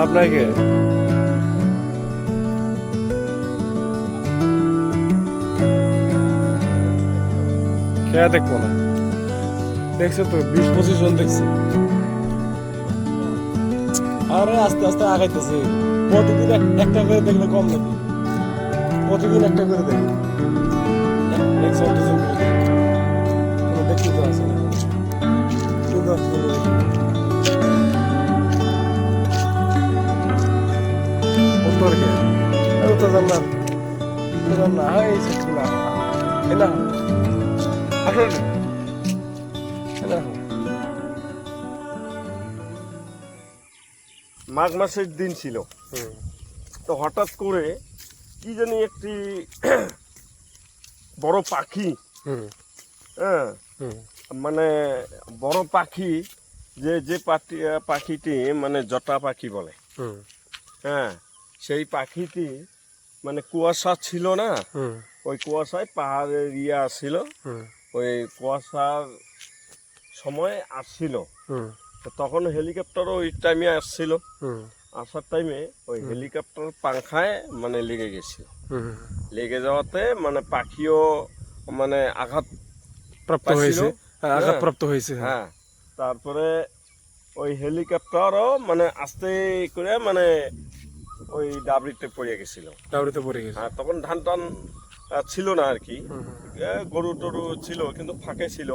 লাভ নাই কে খেয়া দেখবো না দেখছো তো 20-25 জন দেখছি আরে আস্তে আস্তে আগাইতেছে প্রতিদিন একটা করে দেখলে কম নাকি প্রতিদিন একটা করে দেখি একশো জন কোনো দেখতে তো আছে না কিন্তু উত্তর কে তো জানলাম না এই সেটগুলা এনা আসলে এনা মাঘ মাসের দিন ছিল তো হঠাৎ করে কি জানি একটি বড় পাখি হ্যাঁ মানে বড় পাখি যে পাখিটি মানে জটা পাখি বলে হ্যাঁ সেই পাখিটি মানে কুয়াশা ছিল না ওই কুয়াশায় পাহাড়ের আসছিল ওই কুয়াশার সময় আসছিল তখন হেলিকপ্টারও ওই টাইমে আসছিল আসার টাইমে ওই হেলিকপ্টার পাংখায় মানে লেগে গেছিল লেগে যাওয়াতে মানে পাখিও মানে আঘাতপ্রাপ্ত হয়েছে হ্যাঁ তারপরে ওই হেলিকপ্টারও মানে আস্তে করে মানে ওই ডাবরিতে পড়ে গেছিল হ্যাঁ তখন ধান টান ছিল না আর কি গরু টরু ছিল কিন্তু ফাঁকে ছিল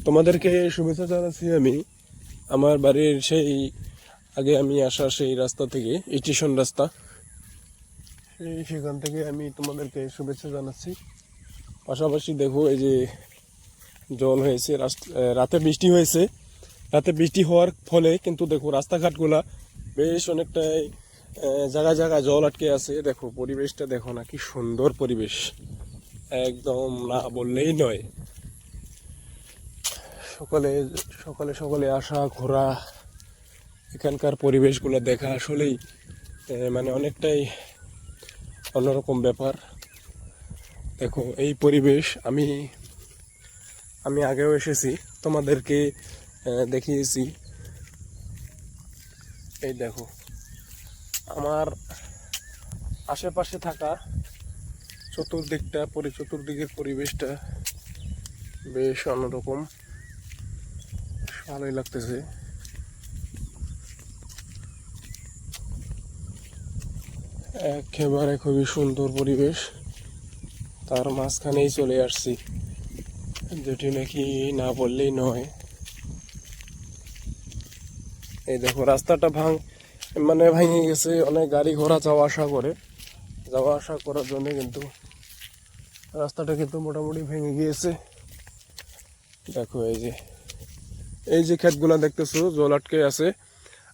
তোমাদেরকে শুভেচ্ছা জানাচ্ছি আমি আমার বাড়ির সেই আগে আমি আসা সেই রাস্তা থেকে স্টেশন রাস্তা সেখান থেকে আমি তোমাদেরকে শুভেচ্ছা জানাচ্ছি পাশাপাশি দেখো এই যে জল হয়েছে রাতে বৃষ্টি হয়েছে রাতে বৃষ্টি হওয়ার ফলে কিন্তু দেখো রাস্তাঘাটগুলা বেশ অনেকটাই জায়গায় জায়গায় জল আটকে আছে দেখো পরিবেশটা দেখো না কি সুন্দর পরিবেশ একদম না বললেই নয় সকালে সকালে সকালে আসা ঘোরা এখানকার পরিবেশগুলো দেখা আসলেই মানে অনেকটাই অন্যরকম ব্যাপার দেখো এই পরিবেশ আমি আগেও এসেছি তোমাদেরকে দেখিয়েছি এই দেখো আমার আশেপাশে থাকা চতুর্দিকের পরিবেশটা বেশ অন্যরকম ভালোই লাগতেছে একেবারে খুবই সুন্দর পরিবেশ তার মাঝখানেই চলে আসছি যেটি নাকি না বললেই নয় এই দেখো রাস্তাটা ভেঙে গেছে অনেক গাড়ি ঘোড়া যাওয়া আসা করার জন্য কিন্তু রাস্তাটা কিন্তু মোটামুটি ভেঙে গিয়েছে দেখো এই যে ক্ষেতগুলা দেখতেছো জল আটকে আছে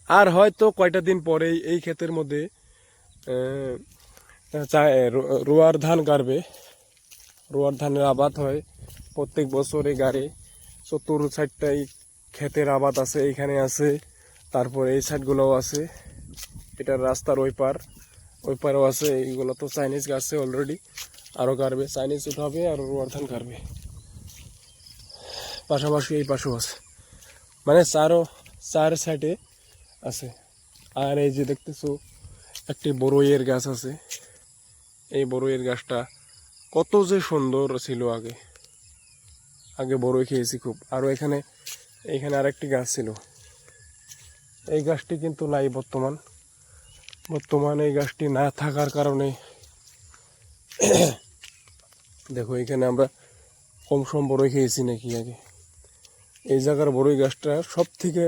আর হয়তো কয়টা দিন পরেই এই ক্ষেতের মধ্যে রোয়ার ধানের আবাদ হয় প্রত্যেক বছরে গাড়ি সাইডটাই ক্ষেতের আবাদ আছে এইখানে আছে তারপরে এই সাইডগুলোও আছে এটার রাস্তার ওই পারেও আছে এইগুলো তো চাইনিজ গাছে অলরেডি আরও গাড়বে চাইনিজ উঠাবে আর রোয়ার ধান গাড়বে পাশাপাশি এই পাশেও আছে মানে চার সাইডে আছে আর এই যে দেখতেছো একটি বড়ইয়ের গাছ আছে এই বড়ইয়ের গাছটা কত যে সুন্দর ছিল আগে বড়ই খেয়েছি খুব আরও এখানে আরেকটি গাছ ছিল এই গাছটি কিন্তু নাই বর্তমান এই গাছটি না থাকার কারণে দেখো এখানে আমরা কম সম বড়ই খেয়েছি নাকি আগে এই জায়গার বড়ই গাছটা সব থেকে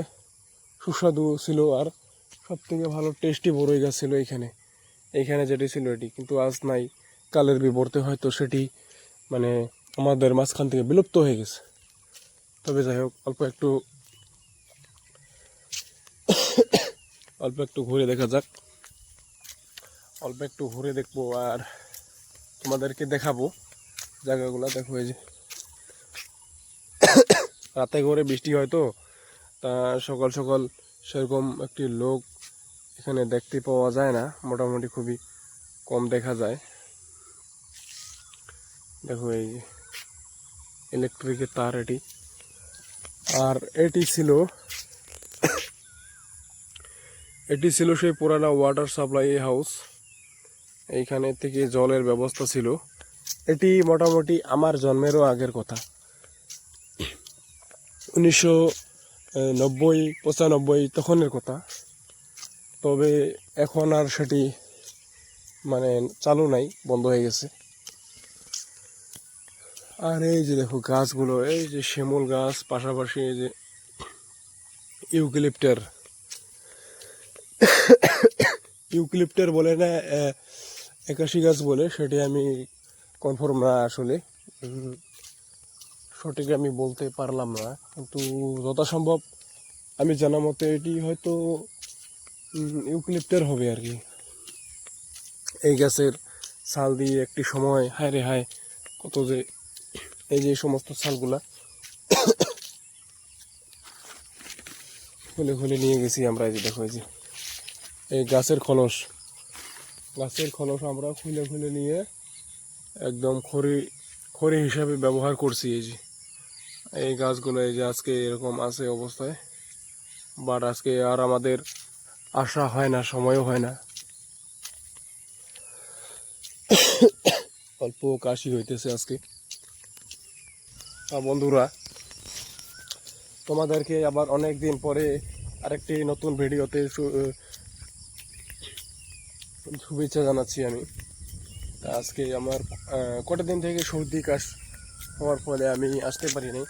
সুস্বাদু ছিল আর সব থেকে ভালো টেস্টি বড়ই গাছ ছিল এইখানে যেটি ছিল এটি কিন্তু আজ নাই কালের বিবর্তে হয়তো সেটি মানে আমাদের মাঝখান থেকে বিলুপ্ত হয়ে গেছে তবে যাই হোক অল্প একটু ঘুরে দেখা যাক অল্প একটু ঘুরে দেখবো আর তোমাদেরকে দেখাবো জায়গাগুলো দেখো এই যে রাতে করে বৃষ্টি হয় তো তা সকাল সকাল সেরকম একটি লোক এখানে দেখতে পাওয়া যায় না মোটামুটি খুবই কম দেখা যায় দেখো এই ইলেকট্রিকের তার এটি আর এটি ছিল এটি ছিল সেই পুরানা ওয়াটার সাপ্লাই হাউস। এইখানে থেকে জলের ব্যবস্থা ছিল। এটি মোটামুটি আমার জন্মেরও আগের কথা, 1990-95 তখনের কথা। তবে এখন আর সেটি মানে চালু নাই, বন্ধ হয়ে গেছে। আর এই যে দেখো গাছগুলো, এই যে শিমুল গাছ, পাশাপাশি এই যে ইউক্যালিপ্টার বলে না একাশি গাছ বলে, সেটি আমি কনফার্ম না আসলে, সঠিক আমি বলতে পারলাম না। কিন্তু যথাসম্ভব আমি জানা মতে এটি হয়তো ইউক্যালিপ্টার হবে আর কি। এই গাছের ছাল দিয়ে একটি সময় হায় রে হায় কত যে, এই যে সমস্ত ছালগুলা খুলে খুলে নিয়ে গেছি আমরা। এই যে দেখো, এই যে এই গাছের খোলস আমরা খুলে খুলে নিয়ে একদম খড়ি হিসাবে ব্যবহার করছি। এই যে এই গাছগুলো এই যে আজকে এরকম আছে অবস্থায়, বাট আজকে আর আমাদের আসা হয় না, সময়ও হয় না। অল্প কাশি হইতেছে আজকে। বন্ধুরা, তোমাদেরকে আবার অনেক দিন পরে আরেকটি নতুন ভিডিওতে শুভেচ্ছা জানাচ্ছি আমি। আজকে আমার কটা দিন থেকে সর্দি কাশ হওয়ার ফলে আমি আসতে পারিনি।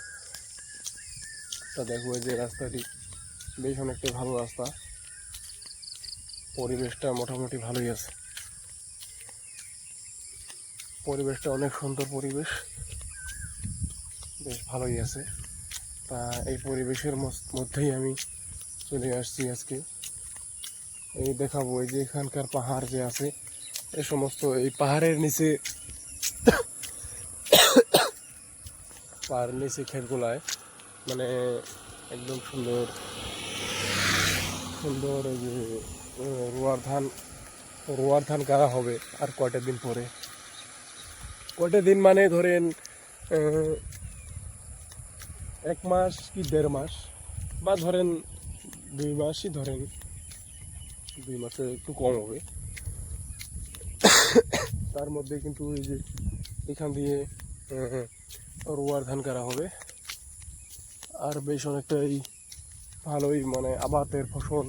তা দেখো এই যে রাস্তাটি বেশ অনেকটা ভালো রাস্তা, পরিবেশটা মোটামুটি ভালোই আছে, পরিবেশটা অনেক সুন্দর পরিবেশ, বেশ ভালোই আছে। তা এই পরিবেশের মধ্যেই আমি চলে আসছি আজকে। এই দেখাবো এই যে এখানকার পাহাড় যে আছে, এই সমস্ত এই পাহাড়ের নিচে ক্ষেতগুলায় মানে একদম সুন্দর সুন্দর এই যে রোয়ার ধান কাটা হবে আর কয়টা দিন পরে। কয়টা দিন মানে ধরেন 1 মাস কি 1.5 মাস, বা ধরেন 2 মাসই ধরেন, 2 মাসে একটু কম হবে। তার মধ্যে কিন্তু এই যে এখান দিয়ে রোয়ার ধান করা হবে, আর বেশ অনেকটাই ভালোই মানে আবাদের ফসল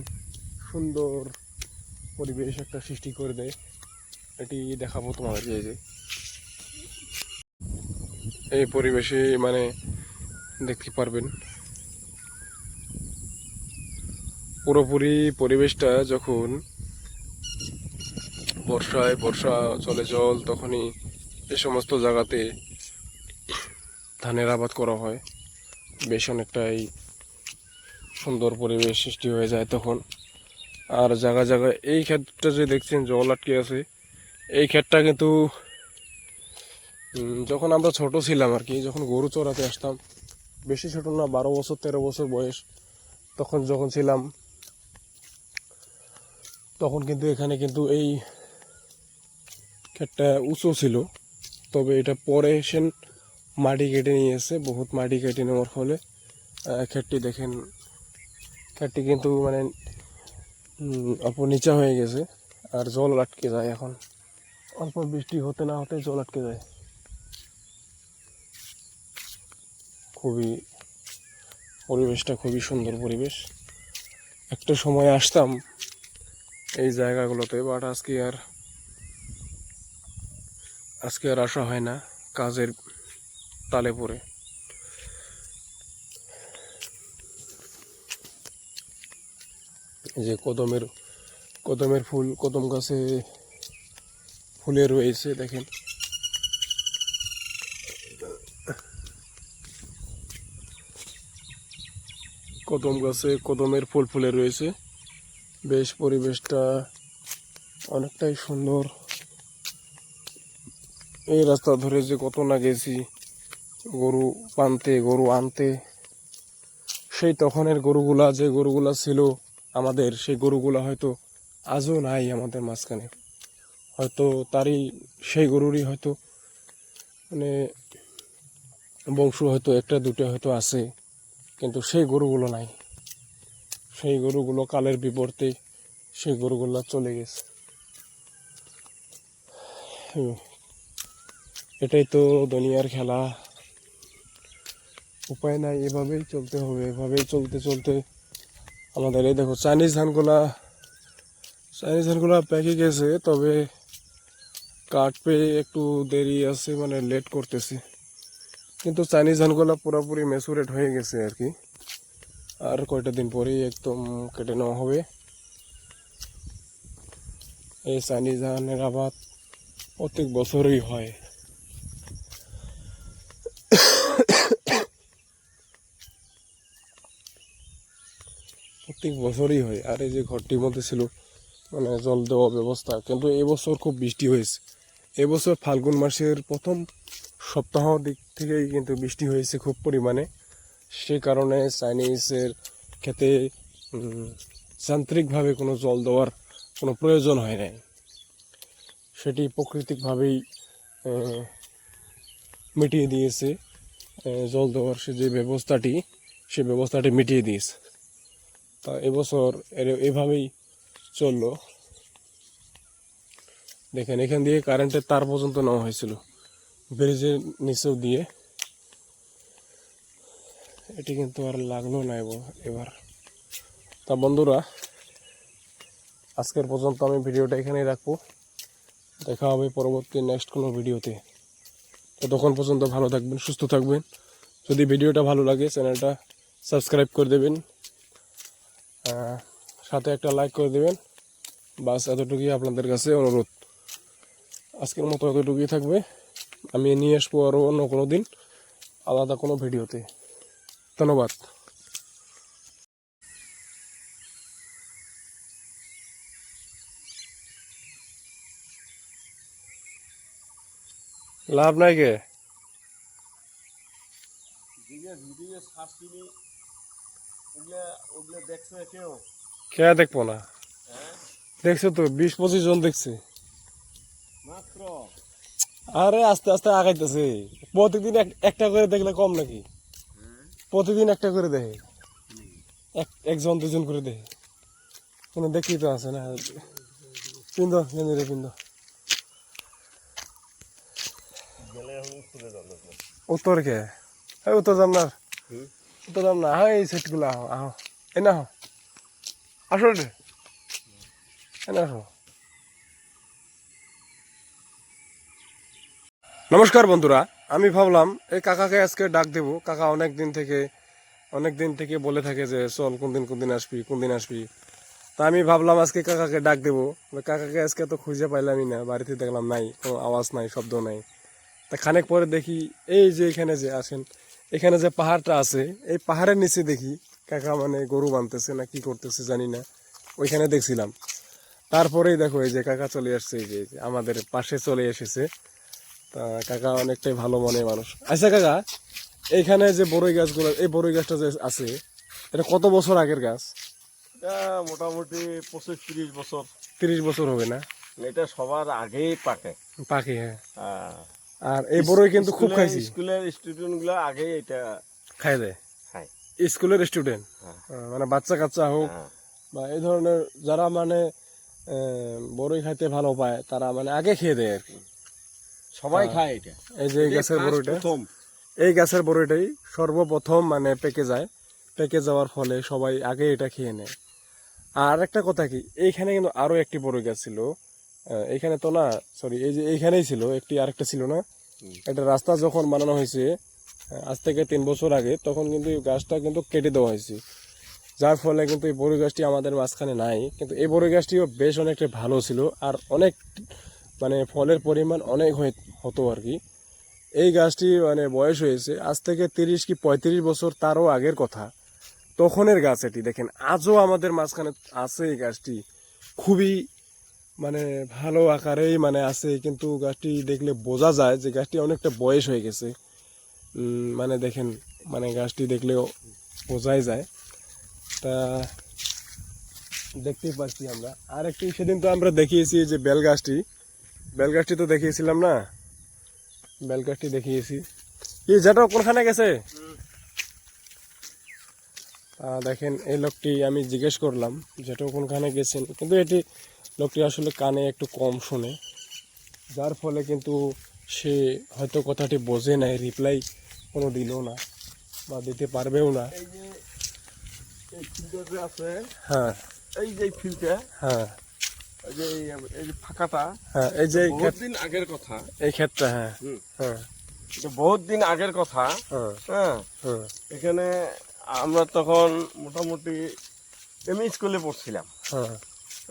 সুন্দর পরিবেশ একটা সৃষ্টি করে দেয়। এটি দেখাবো তোমাদেরকে। এই যে এই পরিবেশে মানে দেখতে পারবেন পুরোপুরি পরিবেশটা। যখন বর্ষা চলে জল, তখনই এ সমস্ত জায়গাতে ধানের আবাদ করা হয়। বেশ অনেকটাই সুন্দর পরিবেশ সৃষ্টি হয়ে যায় তখন। আর জায়গায় এই ক্ষেতটা যে দেখছেন জল আটকে আছে, এই ক্ষেতটা কিন্তু যখন আমরা ছোট ছিলাম আর কি, যখন গরু চড়াতে আসতাম, বেশি ছোট না, 12 বছর 13 বছর বয়স তখন যখন ছিলাম, তখন কিন্তু এখানে কিন্তু এই ক্ষেতটা উঁচু ছিল। তবে এটা পরে এসে মাটি কেটে নিয়েছে, বহুত মাটি কেটে নেওয়ার ফলে ক্ষেতটি দেখেন, ক্ষেতটি কিন্তু মানে অল্প নিচা হয়ে গেছে। আর জল আটকে যায়, এখন অল্প বৃষ্টি হতে না হতে জল আটকে যায়। পরিবেশটা খুবই সুন্দর পরিবেশ। একটা সময় আসতাম এই জায়গাগুলোতে, বাট আজকে আর আসা হয় না, কাজের তালে পড়ে। এই যে কদমের ফুল, কদম গাছে ফুলে রয়েছে দেখেন। কদম গাছে কদমের ফুল ফুলে রয়েছে। বেশ পরিবেশটা অনেকটাই সুন্দর। এই রাস্তা ধরে যে কত না গেছি গরু আনতে, সেই তখনের যে গরুগুলা ছিল আমাদের, সেই গরুগুলা হয়তো আজও নাই আমাদের মাঝখানে। হয়তো সেই গরুরই হয়তো মানে বংশ হয়তো একটা দুটো হয়তো আছে, কিন্তু সেই গরুগুলো নাই। সেই গরুগুলো কালের বিবর্তে সেই গরুগুলা চলে গেছে। এটাই তো দুনিয়ার খেলা, উপায় নাই, এভাবেই চলতে হবে। এভাবেই চলতে চলতে আমাদের এই দেখো চাইনিজ ধানগুলা পেকে গেছে, তবে কাটবে একটু দেরি আছে, মানে লেট করতেছে। কিন্তু চাইনিজ ধানগুলা পুরোপুরি ম্যাচুরেট হয়ে গেছে আর কি, আর কয়টা দিন পরেই একদম কেটে নেওয়া হবে। এই চাইনিজ ধানের আবাদ প্রত্যেক বছরই হয়। প্রত্যেক বছরই হয়। আর এই যে ঘরটির মধ্যে ছিল মানে জল দেওয়া ব্যবস্থা, কিন্তু এবছর খুব বৃষ্টি হয়েছে। এবছর ফাল্গুন মাসের প্রথম সপ্তাহ দিক থেকেই কিন্তু বৃষ্টি হয়েছে খুব পরিমাণে। সে কারণে চাইনিজের ক্ষেতে যান্ত্রিকভাবে কোনো জল দেওয়ার কোনো প্রয়োজন হয় নাই, সেটি প্রাকৃতিকভাবেই মিটিয়ে দিয়েছে। জল দেওয়ার যে ব্যবস্থাটি, সে ব্যবস্থাটি মিটিয়ে দিয়েছে। তা এবছর এভাবেই চললো। দেখেন এখান দিয়ে কারেন্টের তার পর্যন্ত নেওয়া হয়েছিল ব্রিজের নিচেও দিয়ে, এটি কিন্তু আর লাগলো না এবার। তা বন্ধুরা, আজকের পর্যন্ত আমি ভিডিওটা এখানেই রাখবো। দেখা হবে পরবর্তী নেক্সট কোনো ভিডিওতে। ততক্ষণ পর্যন্ত ভালো থাকবেন, সুস্থ থাকবেন। যদি ভিডিওটা ভালো লাগে চ্যানেলটা সাবস্ক্রাইব করে দেবেন, সাথে একটা লাইক করে দেবেন। বাস এতটুকুই আপনাদের কাছে অনুরোধ। আজকের মতো এতটুকুই থাকবে। আমি নিয়ে আসবো আরও অন্য কোনো দিন আলাদা কোনো ভিডিওতে। ধন্যবাদ। লাভ নাই কে কে দেখবো না, দেখছো তো 20-25 জন দেখছে। আরে আস্তে আস্তে আগাইতেছে। প্রতিদিন একটা করে দেখলে কম নাকি? প্রতিদিন একটা করে দেখে, একজন দুজন করে দেখে, কোনো দেখি তো আছে না। পিন্দ গেঞ্জিরে পিন্দ, উত্তর কে উত্তর যাম না, উত্তর যাম না। হ্যাঁ এই সেটগুলো আহ আহ এই না আসো রে, এনে আসো। নমস্কার বন্ধুরা, আমি ভাবলাম এই কাকাকে আজকে ডাক দেবো। কাকা অনেক দিন থেকে বলে থাকে যে চল কোন দিন আসবি। তা আমি ভাবলাম আজকে কাকাকে ডাক দেবো। কাকাকে আজকে তো খুঁজে পাইলামই না, বাড়িতে দেখলাম নাই, কোনো আওয়াজ নাই, শব্দ নাই। তা খানিক পরে দেখি এই যে এখানে যে আসেন, এখানে যে পাহাড়টা আছে, এই পাহাড়ের নিচে দেখি কাকা মানে গরু বাঁধতেছে না কি করতেছে জানি না, ওইখানে দেখছিলাম। তারপরেই দেখো এই যে কাকা চলে আসছে, এই যে আমাদের পাশে চলে এসেছে। তা কাকা অনেকটাই ভালো মনের মানুষ। আচ্ছা কাকা, এইখানে যে বড়ই গাছগুলো, এই বড়ই গাছটা যে আছে, এটা কত বছর আগের গাছ? এটা মোটামুটি 25-30 বছর। 30 বছর হবে না? এটা সবার আগেই পাকে। হ্যাঁ। হ্যাঁ। আর এই বড়ই কিন্তু খুব খাইছি। স্কুলের স্টুডেন্ট গুলো আগে এটা খাই দেয়। খায়। স্কুলের স্টুডেন্ট, মানে বাচ্চা কাচ্চা হোক বা এই ধরনের যারা মানে বড়ই খাইতে ভালো পায়, তারা মানে আগে খেয়ে দেয় আর কি। সবাই খায় এটা। এই যে এই গাছের বড়ইটা, এই গাছের বড়ইটাই সর্বপ্রথম মানে পেকে যায়। পেকে যাওয়ার ফলে সবাই আগে এটা খেয়ে নেয়। আর একটা কথা কি, এইখানে কিন্তু আরো একটি বড়ই গাছ ছিল। এইখানে তো না, সরি, এই যে এইখানেই ছিল একটি, আরেকটা ছিল না। একটা রাস্তা যখন বানানো হয়েছে আজ থেকে 3 বছর আগে, তখন কিন্তু এই গাছটা কিন্তু কেটে দেওয়া হয়েছে। যার ফলে কিন্তু এই বড়ই গাছটি আমাদের মাঝখানে নাই। কিন্তু এই বড়ই গাছটিও বেশ অনেকটা ভালো ছিল, আর অনেক মানে ফলের পরিমাণ অনেক হতো আর কি। এই গাছটি মানে বয়স হয়েছে আজ থেকে 30 কি 35 বছর, তারও আগের কথা। তখনের গাছ এটি। দেখেন আজও আমাদের মাঝখানে আছে এই গাছটি, খুবই মানে ভালো আকারেই মানে আছে। কিন্তু গাছটি দেখলে বোঝা যায় যে গাছটি অনেকটা বয়স হয়ে গেছে। মানে দেখেন, মানে গাছটি দেখলেও বোঝাই যায়। তা দেখতেই পাচ্ছি আমরা। আর একটি সেদিন তো আমরা দেখিয়েছি যে বেলগাছটি তো দেখিয়েছিলাম না, বেলগাছটি দেখিয়েছি। কি যেটা কোনখানে গেছে? দেখেন এই লোকটি আমি জিজ্ঞেস করলাম যেটা কোনখানে গেছেন, কিন্তু এটি লোকটি আসলে কানে একটু কম শোনে, যার ফলে কিন্তু সে হয়তো কথাটি বোঝে নাই, রিপ্লাই কোনো দিল না বা দিতে পারবেও না। এই যে এই ফিল্টার যে আছে, হ্যাঁ এই যে ফিল্টার, হ্যাঁ এই যে এই যে ফাঁকাটা, হ্যাঁ, এই যে বহুত দিন আগের কথা। এই ক্ষেতটা, হ্যাঁ হুম। হ্যাঁ এটা বহুত দিন আগের কথা। হ্যাঁ হ্যাঁ, হ্যাঁ এখানে আমরা তখন মোটামুটি এমই স্কুলে পড়ছিলাম। হ্যাঁ,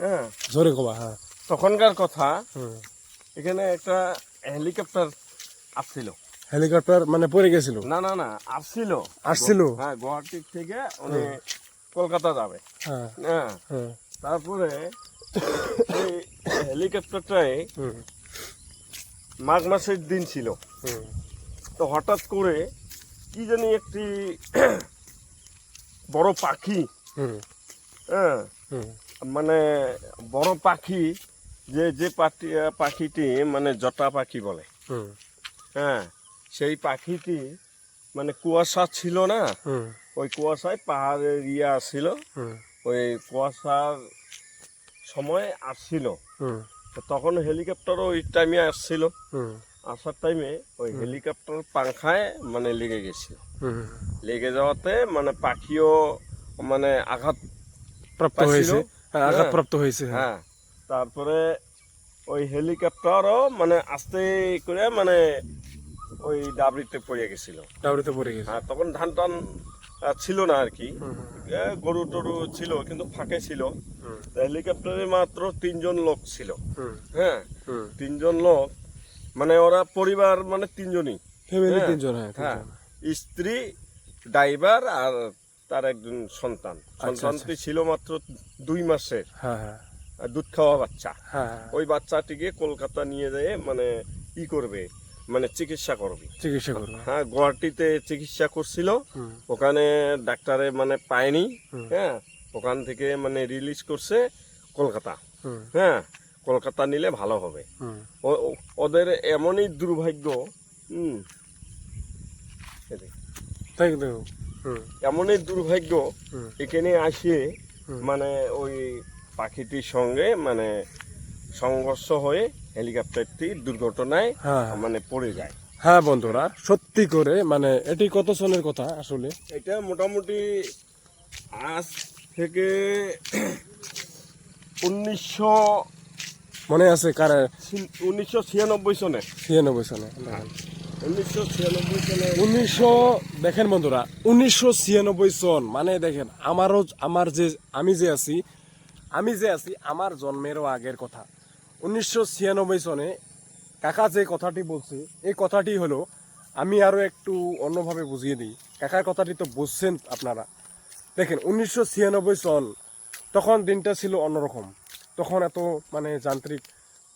হ্যাঁ, জোরে কবা, হ্যাঁ তখনকার কথা। হুম। এখানে একটা হেলিকপ্টার আসছিল। হেলিকপ্টার মানে পড়ে গেছিল? না না না, আসছিল। আসছিল? হ্যাঁ, গুয়াহাটি থেকে উনি কলকাতা যাবে। হ্যাঁ হ্যাঁ, হ্যাঁ তারপরে এই হেলিকপ্টারটায় হুম মাঘ মাসের দিন ছিল। হুম তো হঠাৎ করে কি জানি একটি বড় পাখি, হুম হ্যাঁ, হুম মানে বড় পাখি, যে পাখিটি মানে জটা পাখি বলে। হুম হ্যাঁ, সেই পাখিটি মানে কুয়াশা ছিল না, হুম ওই কুয়াশায় পাহাড়ের আসছিল, হুম ওই কুয়াশার সময় আসছিল। হুম তো তখন হেলিকপ্টারও ওই টাইমে আসছিল। হুম আসার টাইমে ওই হেলিকপ্টার পাংখায় মানে লেগে গেছিল। হুম লেগে যাওয়াতে মানে পাখিও মানে আঘাত প্রাপ্ত পাইছিল। হয়েছে, হ্যাঁ, হ্যাঁ, আঘাতপ্রাপ্ত হয়েছে, হ্যাঁ হ্যাঁ, তারপরে ওই হেলিকপ্টারও মানে আস্তে করে মানে ওই ডাবরিতে পড়ে গেছিল। ডাউরিতে পড়ে গেছে। হ্যাঁ, তখন ধান টান ছিল না আর কি, হুম গরু টরু ছিল কিন্তু ফাঁকে ছিল। হুম তো হেলিকপ্টারে মাত্র 3 জন লোক ছিল। হুম হ্যাঁ, হুম 3 জন লোক, মানে ওরা পরিবার মানে 3 জনই। ফ্যামিলি হ্যাঁ, 3 জন, হ্যাঁ হ্যাঁ, 3 জন। স্ত্রী, ড্রাইভার আর তার একজন সন্তান। আচ্ছা। সন্তানটি ছিল মাত্র 2 মাসের, হ্যাঁ হ্যাঁ দুধ খাওয়া বাচ্চা। হ্যাঁ, ওই বাচ্চাটিকে কলকাতা নিয়ে যেয়ে মানে ই করবে, মানে চিকিৎসা করবে। চিকিৎসা করবে। হ্যাঁ, গুয়াহাটিতে চিকিৎসা করছিল। হুম ওখানে ডাক্তারে মানে পায়নি। হুম হ্যাঁ, ওখান থেকে মানে রিলিজ করছে কলকাতা। হুম হ্যাঁ, কলকাতা নিলে ভালো হবে। হুম ওদের এমনই দুর্ভাগ্য, হুম, তাই তো। হুম এমনই দুর্ভাগ্য, হুম এখানে আসে হুম। মানে ওই পাখিটির সঙ্গে মানে সংঘর্ষ হয়ে হেলিকপ্টারটি দুর্ঘটনায় হ্যাঁ মানে পড়ে যায়। হ্যাঁ বন্ধুরা, সত্যি করে মানে এটি কত সনের কথা আসলে? এটা মোটামুটি আজ থেকে 1900 মনে আছে কার? 1996 সনে। 96 সনে, দেখেন 1996 সনে। 1900, দেখেন বন্ধুরা 1996 সন, মানে দেখেন আমারও, আমার যে আমি যে আছি আমার জন্মেরও আগের কথা। 1996 সনে কাকা যে কথাটি বলছে, এই কথাটি হলো, আমি আরো একটু অন্যভাবে বুঝিয়ে দিই। কাকার কথাটি তো বুঝছেন আপনারা। দেখেন 1996 সন, তখন দিনটা ছিল অন্যরকম। তখন এত মানে যান্ত্রিক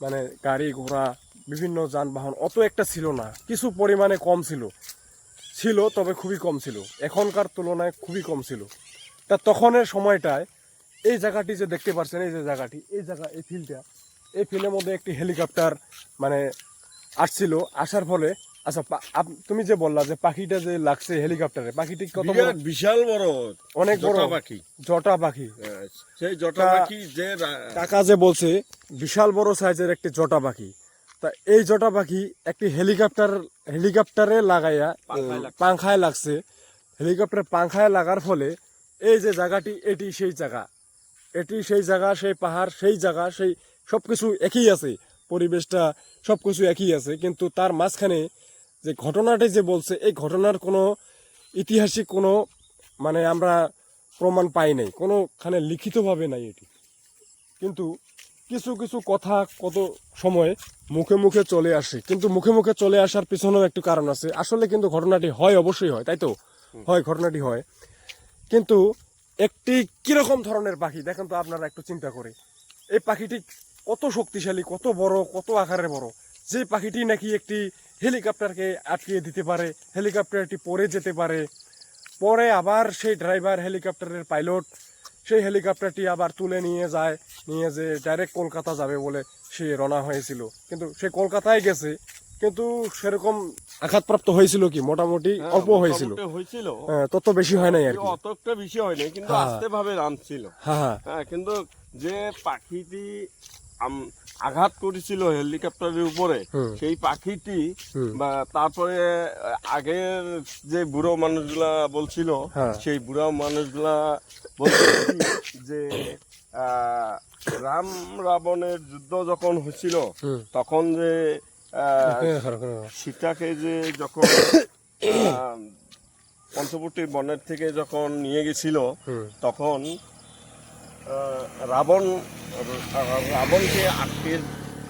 মানে গাড়ি ঘোড়া বিভিন্ন যানবাহন অত একটা ছিল না, কিছু পরিমাণে কম ছিল, তবে খুবই কম ছিল, এখনকার তুলনায় খুবই কম ছিল। তা তখনের সময়টায় এই জায়গাটি যে দেখতে পাচ্ছেন, এই যে জায়গাটি, এই ফিল্ডটা, এই ফিল্ডের মধ্যে একটি হেলিকপ্টার মানে আসছিল। আসার ফলে আচ্ছা, তুমি যে বললা যে পাখিটা যে লাগছে হেলিকপ্টারে, পাখিটি কত বড়? বিশাল বড়, অনেক বড় জটা পাখি। জটা পাখি। সেই জটা পাখি যে কাকা যে বলছে বিশাল বড় সাইজের একটি জটা পাখি। তা এই জটা পাখি একটি হেলিকপ্টারে লাগাইয়া পাংখায় লাগছে। হেলিকপ্টারে পাংখায় লাগার ফলে এই যে জায়গাটি, এটি সেই জায়গা, সেই পাহাড়, সেই জায়গা, সেই সবকিছু একই আছে, পরিবেশটা সবকিছু একই আছে, কিন্তু তার মাঝখানে যে ঘটনাটি যে বলছে, এই ঘটনার কোনো ঐতিহাসিক কোনো মানে আমরা প্রমাণ পাই নাই, কোনোখানে লিখিতভাবে নাই এটি। কিন্তু কিছু কিছু কথা কত সময় মুখে মুখে চলে আসে, কিন্তু মুখে মুখে চলে আসার পিছনেও একটু কারণ আছে। আসলে কিন্তু ঘটনাটি হয়, অবশ্যই হয়, তাই তো হয়, ঘটনাটি হয়। কিন্তু একটি কিরকম ধরনের পাখি দেখেন তো আপনারা একটু চিন্তা করে। এই পাখিটি কত শক্তিশালী, কত বড়, কত আকারে বড়, যে পাখিটি নাকি একটি হেলিকপ্টারকে আটকিয়ে দিতে পারে, হেলিকপ্টারটি পড়ে যেতে পারে, পরে আবার সেই ড্রাইভার, হেলিকপ্টারের পাইলট সেই হেলিকপ্টারটি আবার তুলে নিয়ে যে ডাইরেক্ট কলকাতা যাবে বলে সে রওনা হয়েছিল, কিন্তু সে কলকাতায় গেছে কিন্তু সেরকম আঘাতপ্রাপ্ত হয়েছিল কি মোটামুটি অল্প হয়েছিল, মোটামুটি হয়েছিল, তত বেশি হয় নাই আর কি। অতটা বেশি হয়নি, কিন্তু হ্যাঁ। আস্তে ভাবে রানছিল। হ্যাঁ হ্যাঁ, কিন্তু যে পাখিটি আঘাত করেছিল হেলিকপ্টারের উপরে, হুম। সেই পাখিটি হুম। বা তারপরে আগের যে বুড়ো মানুষগুলা বলছিল, হ্যাঁ। সেই বুড়ো মানুষগুলা বলছিল কি যে রাম রাবণের যুদ্ধ যখন হয়েছিল, হুম। তখন যে সীতাকে যে যখন পঞ্চবটী বনের থেকে যখন নিয়ে গেছিল, হুম। তখন রাবণকে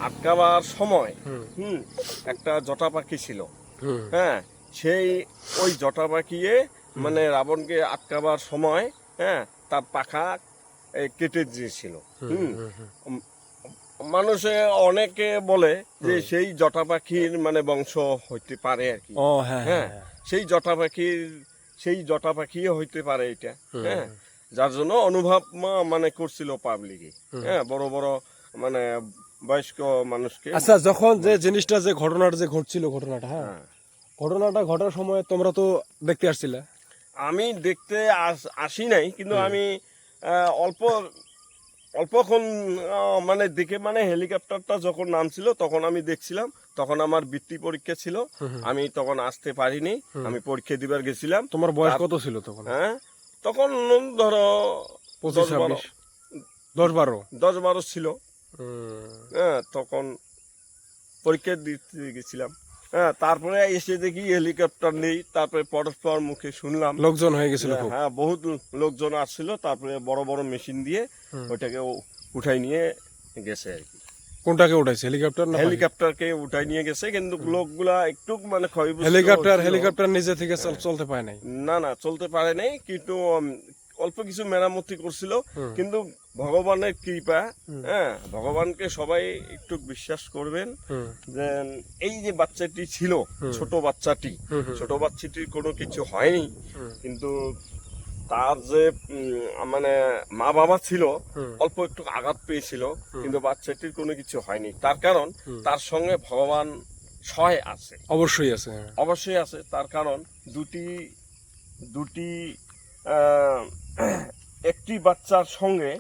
আটকাবার সময় হুম। একটা জটা পাখি ছিল। হুম। হ্যাঁ, সেই ওই জটা পাখিয়ে মানে রাবণকে আটকাবার সময়, হ্যাঁ, তার পাখা কেটে দিয়েছিল। মানুষে অনেকে বলে যে সেই জটা পাখির মানে বংশ হইতে পারে আর কি। ও হ্যাঁ হ্যাঁ, হ্যাঁ। সেই জটা পাখি হইতে পারে এটা। হ্যাঁ, যার জন্য অনুভব মানে করছিল পাবলিকে। হ্যাঁ, বড় বড় মানে বয়স্ক মানুষকে। আচ্ছা, যখন যে জিনিসটা যে ঘটনাটা যে ঘটছিল ঘটনাটা, হ্যাঁ, ঘটনাটা ঘটার সময় তোমরা তো দেখতে আসছিলে। আমি দেখতে আসি নাই, কিন্তু আমি অল্প অল্পক্ষণ মানে দেখে, মানে হেলিকপ্টারটা যখন নামছিল তখন আমি দেখছিলাম। তখন আমার বৃত্তি পরীক্ষা ছিল, আমি তখন আসতে পারিনি, আমি পরীক্ষা দিবার গেছিলাম। তোমার বয়স কত ছিল তখন? হ্যাঁ, তখন ধরো 25-26, 10-12 10-12 ছিল। হ্যাঁ, তখন পরীক্ষা দিতে গেছিলাম। হ্যাঁ, তারপরে এসে দেখি হেলিকপ্টার নেই। তারপরে পরস্পর মুখে শুনলাম লোকজন হয়ে গেছিল খুব। হ্যাঁ, বহুত লোকজন আসছিল। তারপরে বড় বড় মেশিন দিয়ে ওইটাকে উঠাই নিয়ে গেছে আর কি। কোনটাকে উঠাইছে, হেলিকপ্টার না? হেলিকপ্টারকে উঠাই নিয়ে গেছে, কিন্তু লোকগুলা একটু মানে ক্ষয়গ্রস্ত হেলিকপ্টার নিজে থেকে চলতে পারে নাই। না, চলতে পারে নাই, কিন্তু অল্প কিছু মেরামতি করছিল। কিন্তু ভগবানের কৃপা, হ্যাঁ, ভগবানকে সবাই একটু বিশ্বাস করবেন যে এই যে বাচ্চাটি ছিল, ছোট বাচ্চাটির কোনো কিছু হয়নি। কিন্তু তার যে মানে মা বাবা ছিল, অল্প একটু আঘাত পেয়েছিল, কিন্তু বাচ্চাটির কোনো কিছু হয়নি। তার কারণ তার সঙ্গে ভগবান সহায় আছে, অবশ্যই আছে, অবশ্যই আছে। তার কারণ দুটি একটি বাচ্চার সঙ্গে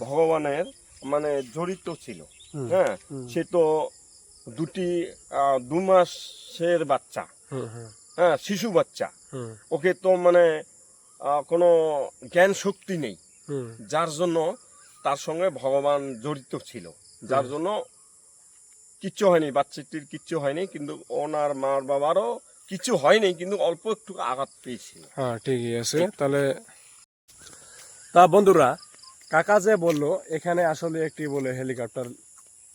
ভগবানের মানে জড়িত ছিল। হ্যাঁ, সে তো 2 মাসের বাচ্চা, হ্যাঁ, শিশু বাচ্চা। ওকে তো মানে কোনো জ্ঞান শক্তি নেই, যার জন্য তার সঙ্গে ভগবান জড়িত ছিল, যার জন্য কিচ্ছু হয়নি, বাচ্চাটির কিচ্ছু হয়নি। কিন্তু ওনার মা বাবারও কিছু হয়নি, কিন্তু অল্প একটু আঘাত পেয়েছিল। হ্যাঁ, ঠিকই আছে। তাহলে তা বন্ধুরা, কাকা যে বললো এখানে আসলে একটি বলে হেলিকপ্টার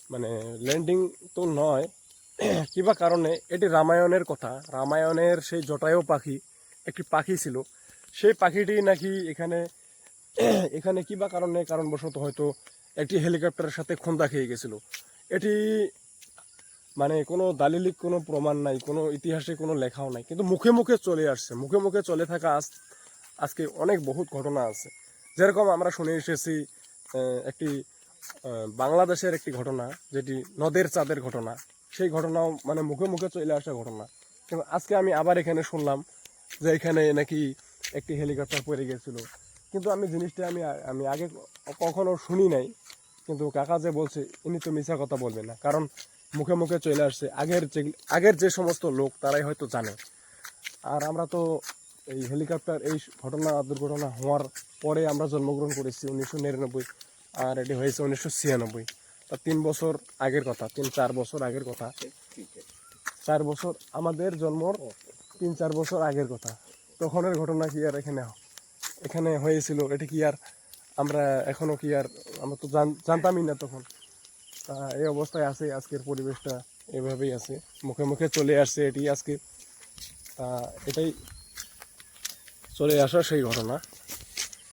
মানে ল্যান্ডিং তো নয়, কিবা কারণে এটি রামায়ণের কথা। রামায়ণের সেই জটায়ু পাখি একটি পাখি ছিল, সেই পাখিটি নাকি এখানে কিবা কারণবশত হয়তো একটি হেলিকপ্টারের সাথে খোন্দা খেয়ে গেছিল। এটি মানে কোনো দালিলিক কোনো প্রমাণ নাই, কোনো ইতিহাসে কোনো লেখাও নাই, কিন্তু মুখে মুখে চলে আসছে। মুখে মুখে চলে থাকা আজকে অনেক বহুত ঘটনা আছে। যেরকম আমরা শুনে এসেছি একটি বাংলাদেশের একটি ঘটনা, যেটি নদের চাঁদের ঘটনা। সেই ঘটনাও মানে মুখে মুখে চলে আসা ঘটনা। কিন্তু আজকে আমি আবার এখানে শুনলাম যে এখানে নাকি একটি হেলিকপ্টার পড়ে গেছিল। কিন্তু আমি জিনিসটা আমি আগে কখনো শুনি নাই, কিন্তু কাকা যে বলছে ইনি তো মিথ্যা কথা বলবে না, কারণ মুখে মুখে চলে আসছে। আগের যে সমস্ত লোক তারাই হয়তো জানে। আর আমরা তো এই হেলিকপ্টার এই দুর্ঘটনা হওয়ার পরে আমরা জন্মগ্রহণ করেছি 1999, আর এটি হয়েছে 1996। তা 3 বছর আগের কথা, 3-4 বছর আগের কথা, 4 বছর আমাদের জন্মর 3-4 বছর আগের কথা। তখনের ঘটনা কি আর এখানে হয়েছিল, এটি কি আর আমরা এখনো কি আর আমরা তো জানতামই না তখন। তা এই অবস্থায় আছে, আজকের পরিবেশটা এভাবেই আছে, মুখে মুখে চলে আসছে এটি আজকে। এটাই চলে আসা সেই ঘটনা।